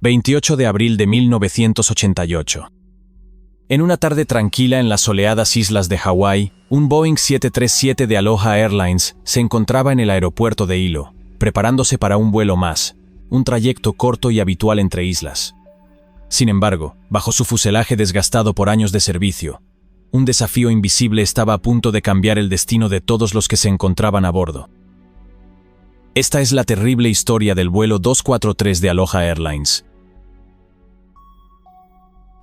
28 de abril de 1988. En una tarde tranquila en las soleadas islas de Hawái, un Boeing 737 de Aloha Airlines se encontraba en el aeropuerto de Hilo, preparándose para un vuelo más, un trayecto corto y habitual entre islas. Sin embargo, bajo su fuselaje desgastado por años de servicio, un desafío invisible estaba a punto de cambiar el destino de todos los que se encontraban a bordo. Esta es la terrible historia del vuelo 243 de Aloha Airlines.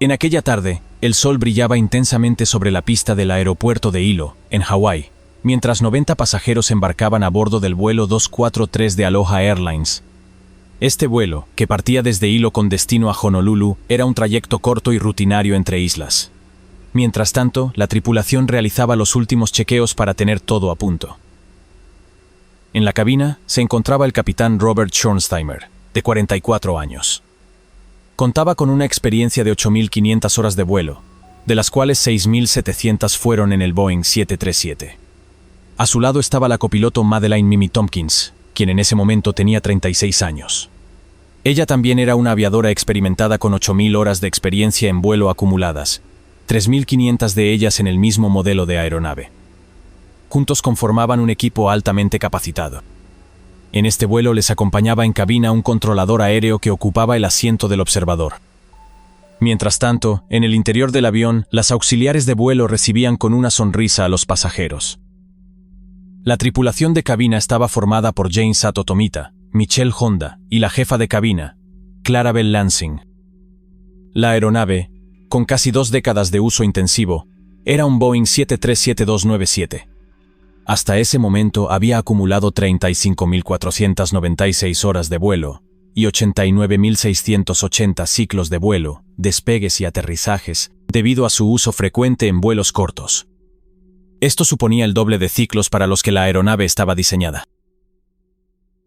En aquella tarde, el sol brillaba intensamente sobre la pista del aeropuerto de Hilo, en Hawái, mientras 90 pasajeros embarcaban a bordo del vuelo 243 de Aloha Airlines. Este vuelo, que partía desde Hilo con destino a Honolulu, era un trayecto corto y rutinario entre islas. Mientras tanto, la tripulación realizaba los últimos chequeos para tener todo a punto. En la cabina se encontraba el capitán Robert Schornsteimer, de 44 años. Contaba con una experiencia de 8.500 horas de vuelo, de las cuales 6.700 fueron en el Boeing 737. A su lado estaba la copiloto Madeleine Mimi Tompkins, quien en ese momento tenía 36 años. Ella también era una aviadora experimentada con 8.000 horas de experiencia en vuelo acumuladas, 3.500 de ellas en el mismo modelo de aeronave. Juntos conformaban un equipo altamente capacitado. En este vuelo les acompañaba en cabina un controlador aéreo que ocupaba el asiento del observador. Mientras tanto, en el interior del avión, las auxiliares de vuelo recibían con una sonrisa a los pasajeros. La tripulación de cabina estaba formada por Jane Sato Tomita, Michelle Honda y la jefa de cabina, Clarabel Lansing. La aeronave, con casi 2 décadas de uso intensivo, era un Boeing 737-297. Hasta ese momento había acumulado 35.496 horas de vuelo y 89.680 ciclos de vuelo, despegues y aterrizajes, debido a su uso frecuente en vuelos cortos. Esto suponía el doble de ciclos para los que la aeronave estaba diseñada.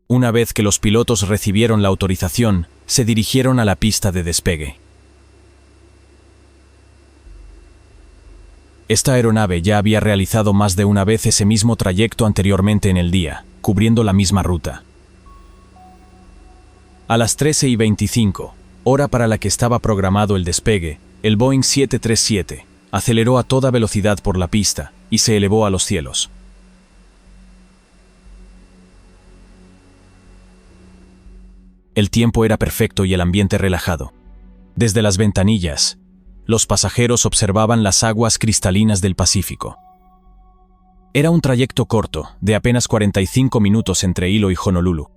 Una vez que los pilotos recibieron la autorización, se dirigieron a la pista de despegue. Esta aeronave ya había realizado más de una vez ese mismo trayecto anteriormente en el día, cubriendo la misma ruta. A las 13:25, hora para la que estaba programado el despegue, el Boeing 737 aceleró a toda velocidad por la pista y se elevó a los cielos. El tiempo era perfecto y el ambiente relajado. Desde las ventanillas, los pasajeros observaban las aguas cristalinas del Pacífico. Era un trayecto corto, de apenas 45 minutos entre Hilo y Honolulu.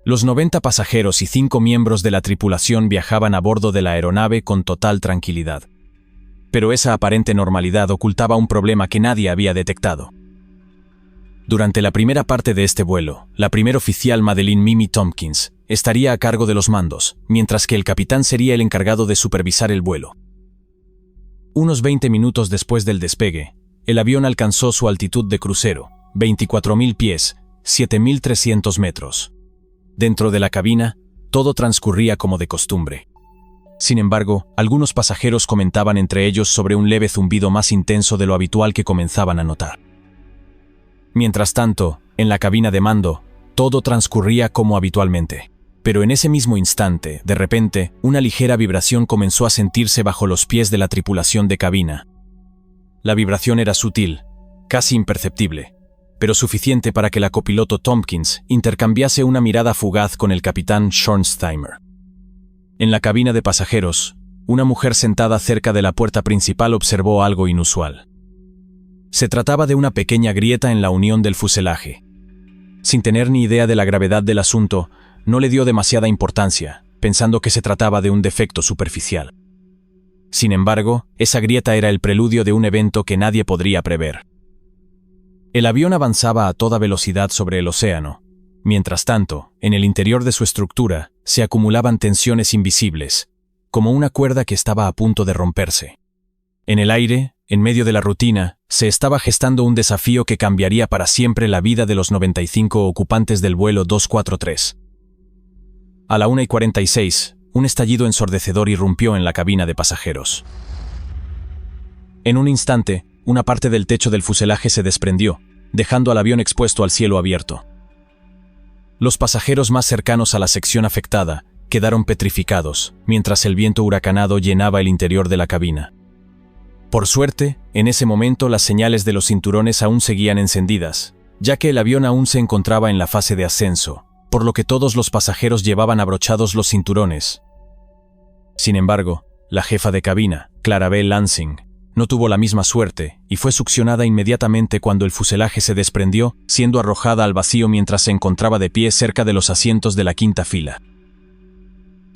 Los 90 pasajeros y 5 miembros de la tripulación viajaban a bordo de la aeronave con total tranquilidad. Pero esa aparente normalidad ocultaba un problema que nadie había detectado. Durante la primera parte de este vuelo, la primer oficial Madeleine Mimi Tompkins estaría a cargo de los mandos, mientras que el capitán sería el encargado de supervisar el vuelo. Unos 20 minutos después del despegue, el avión alcanzó su altitud de crucero, 24.000 pies, 7.300 metros. Dentro de la cabina, todo transcurría como de costumbre. Sin embargo, algunos pasajeros comentaban entre ellos sobre un leve zumbido más intenso de lo habitual que comenzaban a notar. Mientras tanto, en la cabina de mando, todo transcurría como habitualmente. Pero en ese mismo instante, de repente, una ligera vibración comenzó a sentirse bajo los pies de la tripulación de cabina. La vibración era sutil, casi imperceptible, pero suficiente para que la copiloto Tompkins intercambiase una mirada fugaz con el capitán Schornsteimer. En la cabina de pasajeros, una mujer sentada cerca de la puerta principal observó algo inusual. Se trataba de una pequeña grieta en la unión del fuselaje. Sin tener ni idea de la gravedad del asunto, no le dio demasiada importancia, pensando que se trataba de un defecto superficial. Sin embargo, esa grieta era el preludio de un evento que nadie podría prever. El avión avanzaba a toda velocidad sobre el océano. Mientras tanto, en el interior de su estructura, se acumulaban tensiones invisibles, como una cuerda que estaba a punto de romperse. En el aire, en medio de la rutina, se estaba gestando un desafío que cambiaría para siempre la vida de los 95 ocupantes del vuelo 243. A la 1:46, un estallido ensordecedor irrumpió en la cabina de pasajeros. En un instante, una parte del techo del fuselaje se desprendió, dejando al avión expuesto al cielo abierto. Los pasajeros más cercanos a la sección afectada quedaron petrificados, mientras el viento huracanado llenaba el interior de la cabina. Por suerte, en ese momento las señales de los cinturones aún seguían encendidas, ya que el avión aún se encontraba en la fase de ascenso, por lo que todos los pasajeros llevaban abrochados los cinturones. Sin embargo, la jefa de cabina, Clarabelle Lansing, no tuvo la misma suerte y fue succionada inmediatamente cuando el fuselaje se desprendió, siendo arrojada al vacío mientras se encontraba de pie cerca de los asientos de la quinta fila.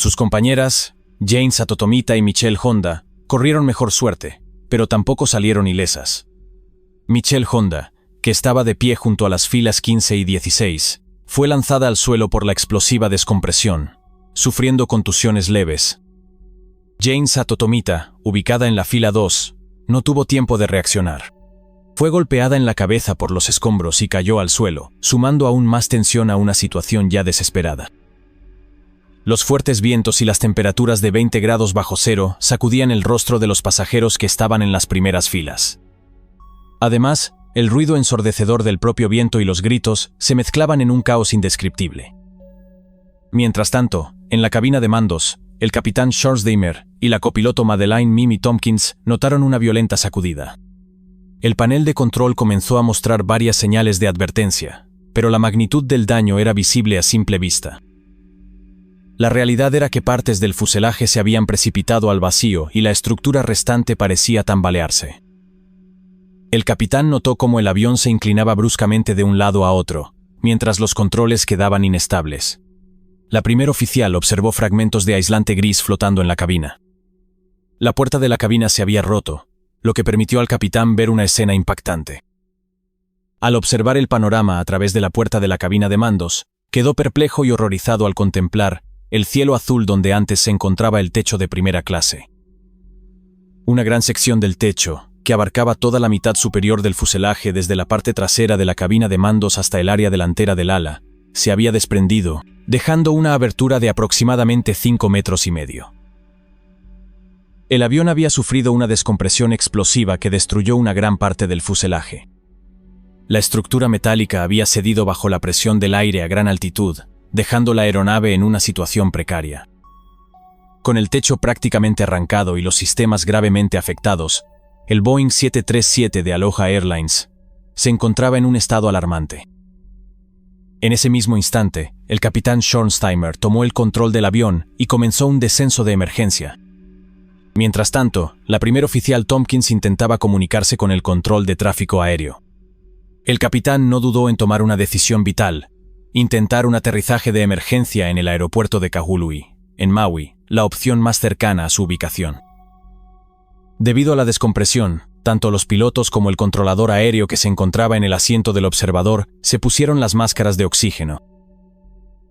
Sus compañeras, Jane Satotomita y Michelle Honda, corrieron mejor suerte, pero tampoco salieron ilesas. Michelle Honda, que estaba de pie junto a las filas 15 y 16, fue lanzada al suelo por la explosiva descompresión, sufriendo contusiones leves. Jane Satotomita, ubicada en la fila 2, no tuvo tiempo de reaccionar. Fue golpeada en la cabeza por los escombros y cayó al suelo, sumando aún más tensión a una situación ya desesperada. Los fuertes vientos y las temperaturas de 20 grados bajo cero sacudían el rostro de los pasajeros que estaban en las primeras filas. Además, el ruido ensordecedor del propio viento y los gritos se mezclaban en un caos indescriptible. Mientras tanto, en la cabina de mandos, el capitán Schornsdeimer y la copiloto Madeleine Mimi Tompkins notaron una violenta sacudida. El panel de control comenzó a mostrar varias señales de advertencia, pero la magnitud del daño era visible a simple vista. La realidad era que partes del fuselaje se habían precipitado al vacío y la estructura restante parecía tambalearse. El capitán notó cómo el avión se inclinaba bruscamente de un lado a otro, mientras los controles quedaban inestables. La primer oficial observó fragmentos de aislante gris flotando en la cabina. La puerta de la cabina se había roto, lo que permitió al capitán ver una escena impactante. Al observar el panorama a través de la puerta de la cabina de mandos, quedó perplejo y horrorizado al contemplar el cielo azul donde antes se encontraba el techo de primera clase. Una gran sección del techo, que abarcaba toda la mitad superior del fuselaje desde la parte trasera de la cabina de mandos hasta el área delantera del ala, se había desprendido, dejando una abertura de aproximadamente 5,5 metros. El avión había sufrido una descompresión explosiva que destruyó una gran parte del fuselaje. La estructura metálica había cedido bajo la presión del aire a gran altitud, dejando la aeronave en una situación precaria. Con el techo prácticamente arrancado y los sistemas gravemente afectados, el Boeing 737 de Aloha Airlines se encontraba en un estado alarmante. En ese mismo instante, el capitán Schornsdeimer tomó el control del avión y comenzó un descenso de emergencia. Mientras tanto, la primer oficial Tompkins intentaba comunicarse con el control de tráfico aéreo. El capitán no dudó en tomar una decisión vital: intentar un aterrizaje de emergencia en el aeropuerto de Kahului, en Maui, la opción más cercana a su ubicación. Debido a la descompresión, tanto los pilotos como el controlador aéreo que se encontraba en el asiento del observador se pusieron las máscaras de oxígeno.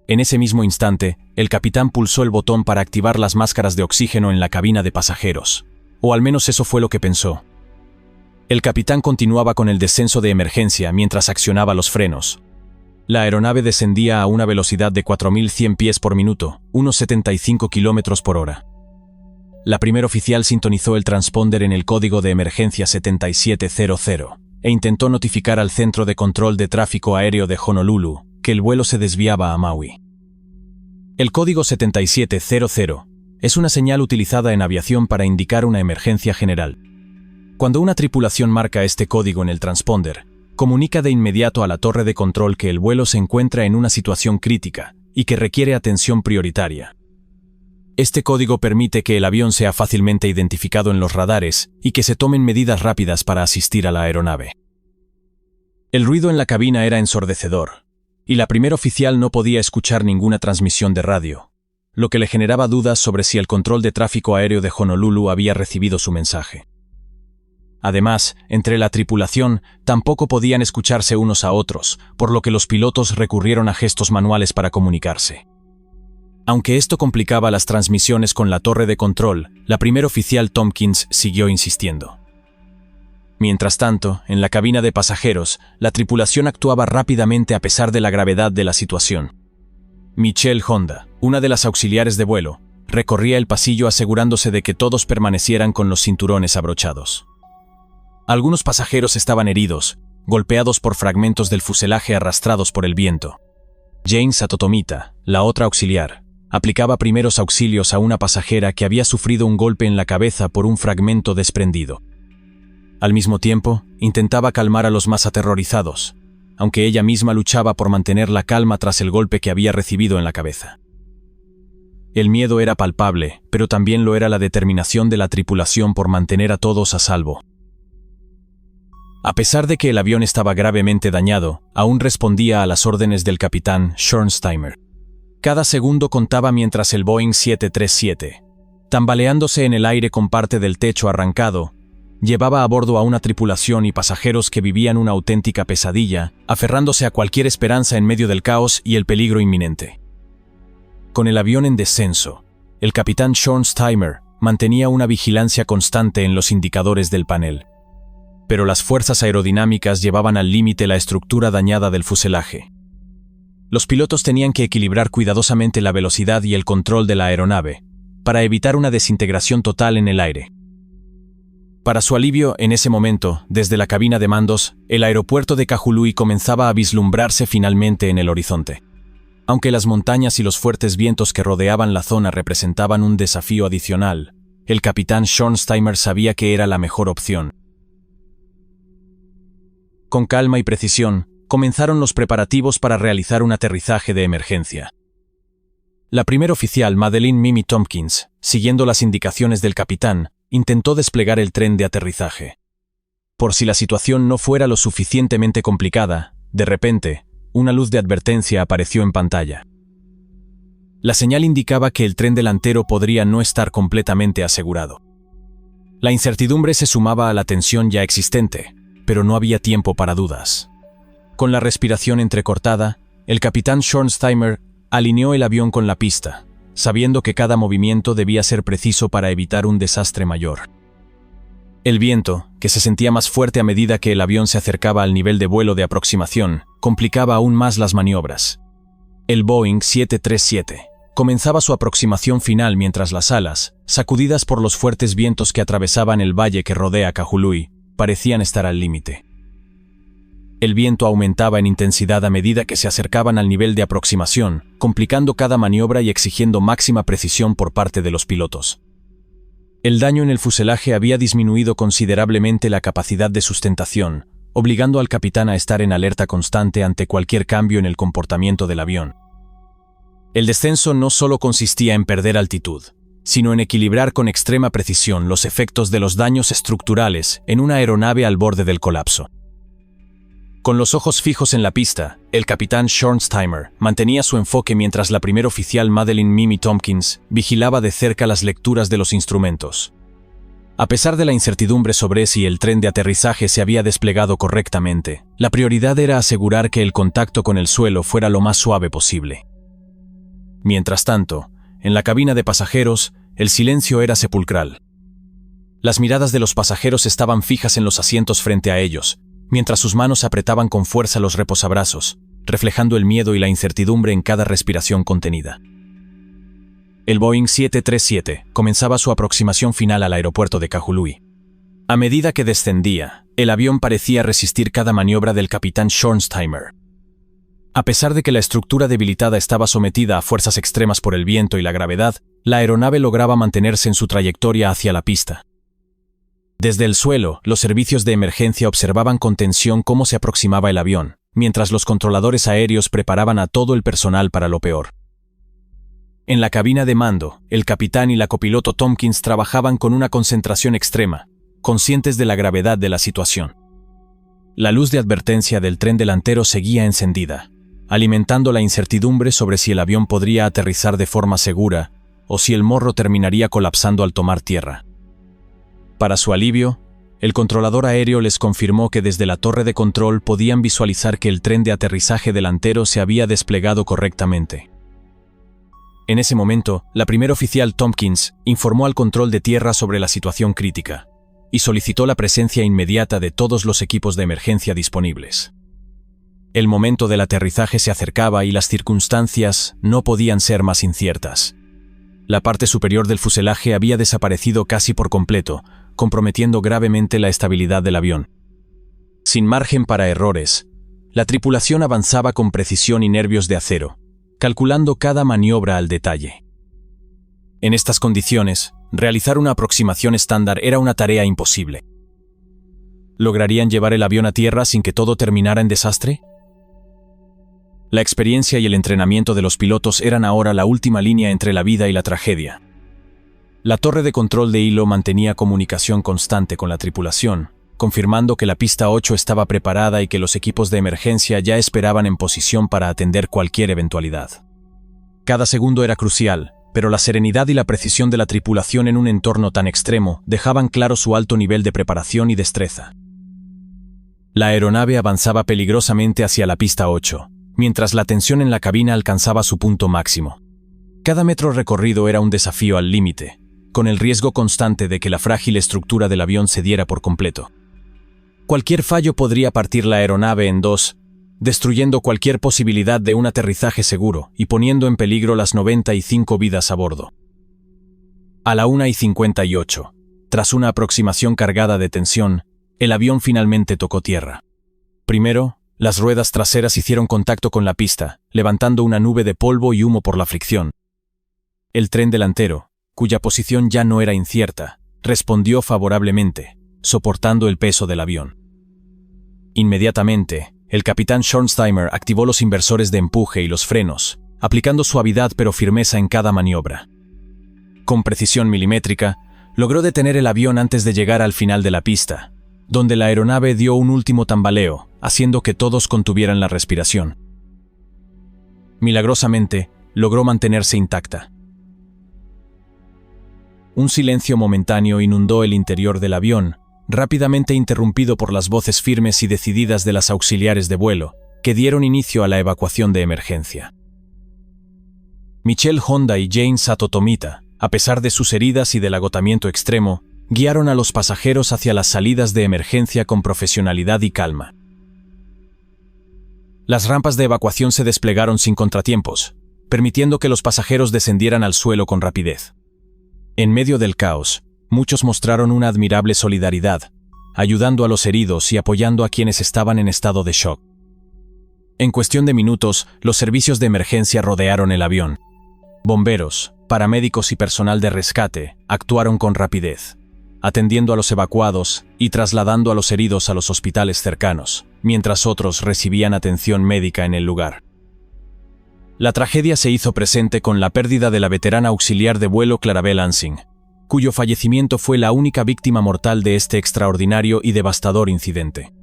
En ese mismo instante, el capitán pulsó el botón para activar las máscaras de oxígeno en la cabina de pasajeros, o al menos eso fue lo que pensó. El capitán continuaba con el descenso de emergencia mientras accionaba los frenos. La aeronave descendía a una velocidad de 4.100 pies por minuto, unos 75 kilómetros por hora. La primer oficial sintonizó el transponder en el código de emergencia 7700 e intentó notificar al Centro de Control de Tráfico Aéreo de Honolulu que el vuelo se desviaba a Maui. El código 7700 es una señal utilizada en aviación para indicar una emergencia general. Cuando una tripulación marca este código en el transponder, comunica de inmediato a la torre de control que el vuelo se encuentra en una situación crítica y que requiere atención prioritaria. Este código permite que el avión sea fácilmente identificado en los radares y que se tomen medidas rápidas para asistir a la aeronave. El ruido en la cabina era ensordecedor, y la primer oficial no podía escuchar ninguna transmisión de radio, lo que le generaba dudas sobre si el control de tráfico aéreo de Honolulu había recibido su mensaje. Además, entre la tripulación tampoco podían escucharse unos a otros, por lo que los pilotos recurrieron a gestos manuales para comunicarse. Aunque esto complicaba las transmisiones con la torre de control, la primer oficial Tompkins siguió insistiendo. Mientras tanto, en la cabina de pasajeros, la tripulación actuaba rápidamente a pesar de la gravedad de la situación. Michelle Honda, una de las auxiliares de vuelo, recorría el pasillo asegurándose de que todos permanecieran con los cinturones abrochados. Algunos pasajeros estaban heridos, golpeados por fragmentos del fuselaje arrastrados por el viento. Jane Satotomita, la otra auxiliar, aplicaba primeros auxilios a una pasajera que había sufrido un golpe en la cabeza por un fragmento desprendido. Al mismo tiempo, intentaba calmar a los más aterrorizados, aunque ella misma luchaba por mantener la calma tras el golpe que había recibido en la cabeza. El miedo era palpable, pero también lo era la determinación de la tripulación por mantener a todos a salvo. A pesar de que el avión estaba gravemente dañado, aún respondía a las órdenes del capitán Schornsteimer. Cada segundo contaba mientras el Boeing 737, tambaleándose en el aire con parte del techo arrancado, llevaba a bordo a una tripulación y pasajeros que vivían una auténtica pesadilla, aferrándose a cualquier esperanza en medio del caos y el peligro inminente. Con el avión en descenso, el capitán Schornsteimer mantenía una vigilancia constante en los indicadores del panel. Pero las fuerzas aerodinámicas llevaban al límite la estructura dañada del fuselaje. Los pilotos tenían que equilibrar cuidadosamente la velocidad y el control de la aeronave, para evitar una desintegración total en el aire. Para su alivio, en ese momento, desde la cabina de mandos, el aeropuerto de Kahului comenzaba a vislumbrarse finalmente en el horizonte. Aunque las montañas y los fuertes vientos que rodeaban la zona representaban un desafío adicional, el capitán Schornsteimer sabía que era la mejor opción. Con calma y precisión, comenzaron los preparativos para realizar un aterrizaje de emergencia. La primer oficial, Madeleine Mimi Tompkins, siguiendo las indicaciones del capitán, intentó desplegar el tren de aterrizaje. Por si la situación no fuera lo suficientemente complicada, de repente, una luz de advertencia apareció en pantalla. La señal indicaba que el tren delantero podría no estar completamente asegurado. La incertidumbre se sumaba a la tensión ya existente, pero no había tiempo para dudas. Con la respiración entrecortada, el capitán Schornsteimer alineó el avión con la pista, sabiendo que cada movimiento debía ser preciso para evitar un desastre mayor. El viento, que se sentía más fuerte a medida que el avión se acercaba al nivel de vuelo de aproximación, complicaba aún más las maniobras. El Boeing 737 comenzaba su aproximación final mientras las alas, sacudidas por los fuertes vientos que atravesaban el valle que rodea Kahului, parecían estar al límite. El viento aumentaba en intensidad a medida que se acercaban al nivel de aproximación, complicando cada maniobra y exigiendo máxima precisión por parte de los pilotos. El daño en el fuselaje había disminuido considerablemente la capacidad de sustentación, obligando al capitán a estar en alerta constante ante cualquier cambio en el comportamiento del avión. El descenso no solo consistía en perder altitud, sino en equilibrar con extrema precisión los efectos de los daños estructurales en una aeronave al borde del colapso. Con los ojos fijos en la pista, el capitán Schornsteimer mantenía su enfoque mientras la primer oficial Madeleine Mimi Tompkins vigilaba de cerca las lecturas de los instrumentos. A pesar de la incertidumbre sobre si el tren de aterrizaje se había desplegado correctamente, la prioridad era asegurar que el contacto con el suelo fuera lo más suave posible. Mientras tanto, en la cabina de pasajeros, el silencio era sepulcral. Las miradas de los pasajeros estaban fijas en los asientos frente a ellos, mientras sus manos apretaban con fuerza los reposabrazos, reflejando el miedo y la incertidumbre en cada respiración contenida. El Boeing 737 comenzaba su aproximación final al aeropuerto de Kahului. A medida que descendía, el avión parecía resistir cada maniobra del capitán Schornsteimer. A pesar de que la estructura debilitada estaba sometida a fuerzas extremas por el viento y la gravedad, la aeronave lograba mantenerse en su trayectoria hacia la pista. Desde el suelo, los servicios de emergencia observaban con tensión cómo se aproximaba el avión, mientras los controladores aéreos preparaban a todo el personal para lo peor. En la cabina de mando, el capitán y la copiloto Tompkins trabajaban con una concentración extrema, conscientes de la gravedad de la situación. La luz de advertencia del tren delantero seguía encendida, alimentando la incertidumbre sobre si el avión podría aterrizar de forma segura o si el morro terminaría colapsando al tomar tierra. Para su alivio, el controlador aéreo les confirmó que desde la torre de control podían visualizar que el tren de aterrizaje delantero se había desplegado correctamente. En ese momento, la primer oficial Tompkins informó al control de tierra sobre la situación crítica y solicitó la presencia inmediata de todos los equipos de emergencia disponibles. El momento del aterrizaje se acercaba y las circunstancias no podían ser más inciertas. La parte superior del fuselaje había desaparecido casi por completo, comprometiendo gravemente la estabilidad del avión. Sin margen para errores, la tripulación avanzaba con precisión y nervios de acero, calculando cada maniobra al detalle. En estas condiciones, realizar una aproximación estándar era una tarea imposible. ¿Lograrían llevar el avión a tierra sin que todo terminara en desastre? La experiencia y el entrenamiento de los pilotos eran ahora la última línea entre la vida y la tragedia. La torre de control de hilo mantenía comunicación constante con la tripulación, confirmando que la pista 8 estaba preparada y que los equipos de emergencia ya esperaban en posición para atender cualquier eventualidad. Cada segundo era crucial, pero la serenidad y la precisión de la tripulación en un entorno tan extremo dejaban claro su alto nivel de preparación y destreza. La aeronave avanzaba peligrosamente hacia la pista 8, mientras la tensión en la cabina alcanzaba su punto máximo. Cada metro recorrido era un desafío al límite, con el riesgo constante de que la frágil estructura del avión cediera por completo. Cualquier fallo podría partir la aeronave en dos, destruyendo cualquier posibilidad de un aterrizaje seguro y poniendo en peligro las 95 vidas a bordo. A la 1:58, tras una aproximación cargada de tensión, el avión finalmente tocó tierra. Primero, las ruedas traseras hicieron contacto con la pista, levantando una nube de polvo y humo por la fricción. El tren delantero, cuya posición ya no era incierta, respondió favorablemente, soportando el peso del avión. Inmediatamente, el capitán Schornsteimer activó los inversores de empuje y los frenos, aplicando suavidad pero firmeza en cada maniobra. Con precisión milimétrica, logró detener el avión antes de llegar al final de la pista, donde la aeronave dio un último tambaleo, haciendo que todos contuvieran la respiración. Milagrosamente, logró mantenerse intacta. Un silencio momentáneo inundó el interior del avión, rápidamente interrumpido por las voces firmes y decididas de las auxiliares de vuelo, que dieron inicio a la evacuación de emergencia. Michelle Honda y Jane Sato Tomita, a pesar de sus heridas y del agotamiento extremo, guiaron a los pasajeros hacia las salidas de emergencia con profesionalidad y calma. Las rampas de evacuación se desplegaron sin contratiempos, permitiendo que los pasajeros descendieran al suelo con rapidez. En medio del caos, muchos mostraron una admirable solidaridad, ayudando a los heridos y apoyando a quienes estaban en estado de shock. En cuestión de minutos, los servicios de emergencia rodearon el avión. Bomberos, paramédicos y personal de rescate actuaron con rapidez, atendiendo a los evacuados y trasladando a los heridos a los hospitales cercanos, mientras otros recibían atención médica en el lugar. La tragedia se hizo presente con la pérdida de la veterana auxiliar de vuelo Clarabelle Ansing, cuyo fallecimiento fue la única víctima mortal de este extraordinario y devastador incidente.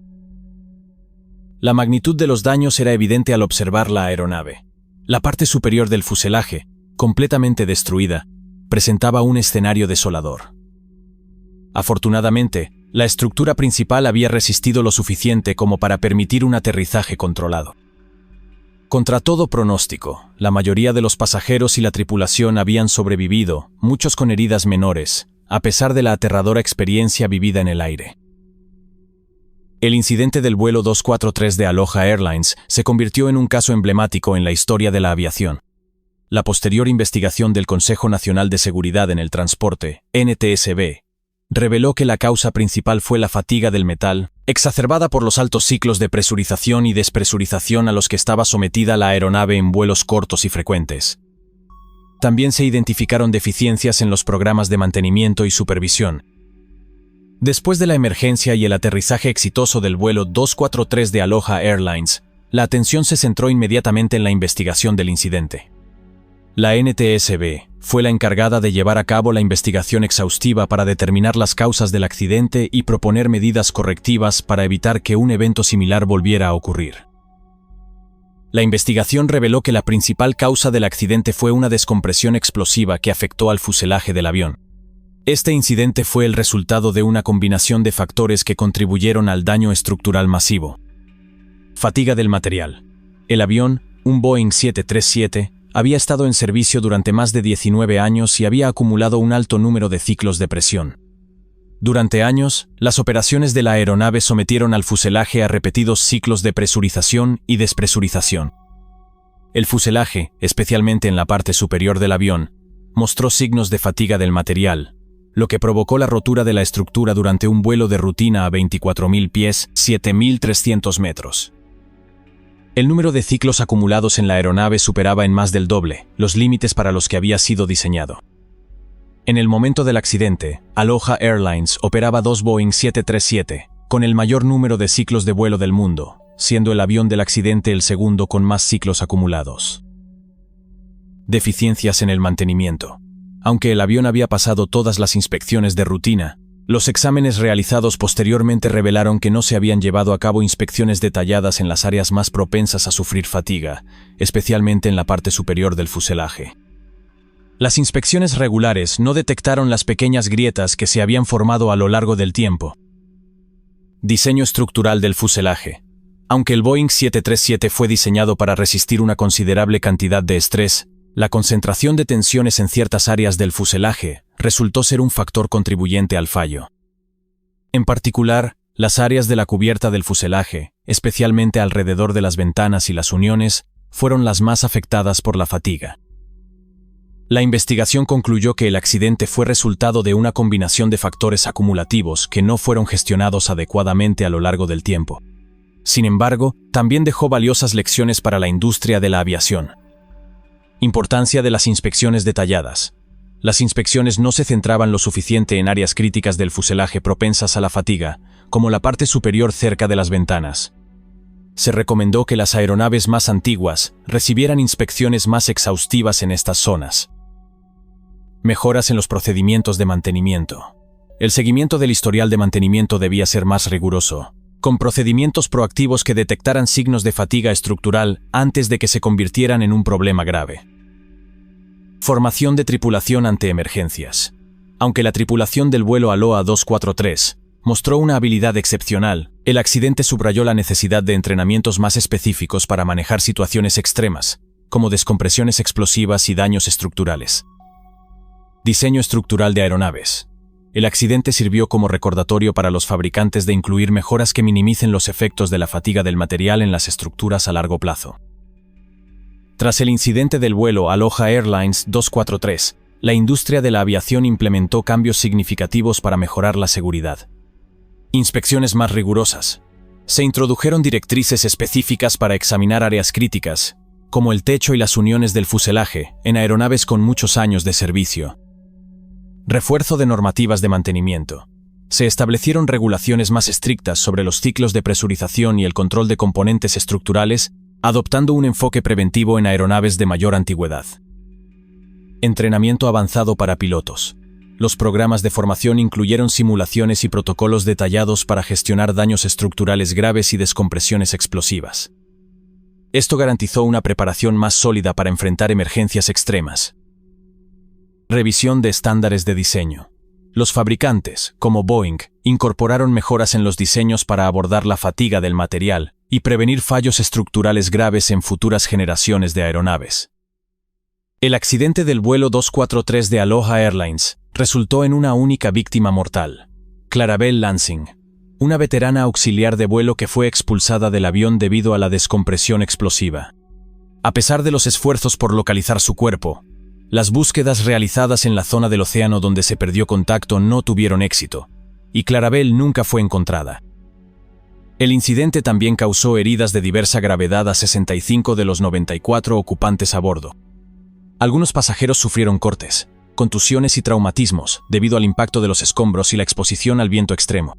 La magnitud de los daños era evidente al observar la aeronave. La parte superior del fuselaje, completamente destruida, presentaba un escenario desolador. Afortunadamente, la estructura principal había resistido lo suficiente como para permitir un aterrizaje controlado. Contra todo pronóstico, la mayoría de los pasajeros y la tripulación habían sobrevivido, muchos con heridas menores, a pesar de la aterradora experiencia vivida en el aire. El incidente del vuelo 243 de Aloha Airlines se convirtió en un caso emblemático en la historia de la aviación. La posterior investigación del Consejo Nacional de Seguridad en el Transporte, NTSB, reveló que la causa principal fue la fatiga del metal, exacerbada por los altos ciclos de presurización y despresurización a los que estaba sometida la aeronave en vuelos cortos y frecuentes. También se identificaron deficiencias en los programas de mantenimiento y supervisión. Después de la emergencia y el aterrizaje exitoso del vuelo 243 de Aloha Airlines, la atención se centró inmediatamente en la investigación del incidente. La NTSB fue la encargada de llevar a cabo la investigación exhaustiva para determinar las causas del accidente y proponer medidas correctivas para evitar que un evento similar volviera a ocurrir. La investigación reveló que la principal causa del accidente fue una descompresión explosiva que afectó al fuselaje del avión. Este incidente fue el resultado de una combinación de factores que contribuyeron al daño estructural masivo. Fatiga del material. El avión, un Boeing 737, había estado en servicio durante más de 19 años y había acumulado un alto número de ciclos de presión. Durante años, las operaciones de la aeronave sometieron al fuselaje a repetidos ciclos de presurización y despresurización. El fuselaje, especialmente en la parte superior del avión, mostró signos de fatiga del material, lo que provocó la rotura de la estructura durante un vuelo de rutina a 24.000 pies, 7.300 metros. El número de ciclos acumulados en la aeronave superaba en más del doble los límites para los que había sido diseñado. En el momento del accidente, Aloha Airlines operaba 2 Boeing 737, con el mayor número de ciclos de vuelo del mundo, siendo el avión del accidente el segundo con más ciclos acumulados. Deficiencias en el mantenimiento. Aunque el avión había pasado todas las inspecciones de rutina, los exámenes realizados posteriormente revelaron que no se habían llevado a cabo inspecciones detalladas en las áreas más propensas a sufrir fatiga, especialmente en la parte superior del fuselaje. Las inspecciones regulares no detectaron las pequeñas grietas que se habían formado a lo largo del tiempo. Diseño estructural del fuselaje. Aunque el Boeing 737 fue diseñado para resistir una considerable cantidad de estrés, la concentración de tensiones en ciertas áreas del fuselaje resultó ser un factor contribuyente al fallo. En particular, las áreas de la cubierta del fuselaje, especialmente alrededor de las ventanas y las uniones, fueron las más afectadas por la fatiga. La investigación concluyó que el accidente fue resultado de una combinación de factores acumulativos que no fueron gestionados adecuadamente a lo largo del tiempo. Sin embargo, también dejó valiosas lecciones para la industria de la aviación. Importancia de las inspecciones detalladas. Las inspecciones no se centraban lo suficiente en áreas críticas del fuselaje propensas a la fatiga, como la parte superior cerca de las ventanas. Se recomendó que las aeronaves más antiguas recibieran inspecciones más exhaustivas en estas zonas. Mejoras en los procedimientos de mantenimiento. El seguimiento del historial de mantenimiento debía ser más riguroso, con procedimientos proactivos que detectaran signos de fatiga estructural antes de que se convirtieran en un problema grave. Formación de tripulación ante emergencias. Aunque la tripulación del vuelo Aloha 243 mostró una habilidad excepcional, el accidente subrayó la necesidad de entrenamientos más específicos para manejar situaciones extremas, como descompresiones explosivas y daños estructurales. Diseño estructural de aeronaves. El accidente sirvió como recordatorio para los fabricantes de incluir mejoras que minimicen los efectos de la fatiga del material en las estructuras a largo plazo. Tras el incidente del vuelo Aloha Airlines 243, la industria de la aviación implementó cambios significativos para mejorar la seguridad. Inspecciones más rigurosas. Se introdujeron directrices específicas para examinar áreas críticas, como el techo y las uniones del fuselaje, en aeronaves con muchos años de servicio. Refuerzo de normativas de mantenimiento. Se establecieron regulaciones más estrictas sobre los ciclos de presurización y el control de componentes estructurales, adoptando un enfoque preventivo en aeronaves de mayor antigüedad. Entrenamiento avanzado para pilotos. Los programas de formación incluyeron simulaciones y protocolos detallados para gestionar daños estructurales graves y descompresiones explosivas. Esto garantizó una preparación más sólida para enfrentar emergencias extremas. Revisión de estándares de diseño. Los fabricantes, como Boeing, incorporaron mejoras en los diseños para abordar la fatiga del material y prevenir fallos estructurales graves en futuras generaciones de aeronaves. El accidente del vuelo 243 de Aloha Airlines resultó en una única víctima mortal, Clarabelle Lansing, una veterana auxiliar de vuelo que fue expulsada del avión debido a la descompresión explosiva. A pesar de los esfuerzos por localizar su cuerpo, las búsquedas realizadas en la zona del océano donde se perdió contacto no tuvieron éxito, y Clarabelle nunca fue encontrada. El incidente también causó heridas de diversa gravedad a 65 de los 94 ocupantes a bordo. Algunos pasajeros sufrieron cortes, contusiones y traumatismos debido al impacto de los escombros y la exposición al viento extremo.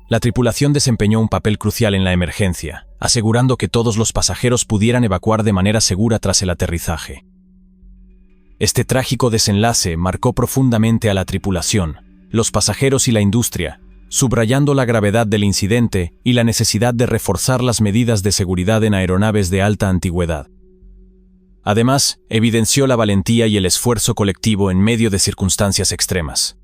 La tripulación desempeñó un papel crucial en la emergencia, asegurando que todos los pasajeros pudieran evacuar de manera segura tras el aterrizaje. Este trágico desenlace marcó profundamente a la tripulación, los pasajeros y la industria, subrayando la gravedad del incidente y la necesidad de reforzar las medidas de seguridad en aeronaves de alta antigüedad. Además, evidenció la valentía y el esfuerzo colectivo en medio de circunstancias extremas.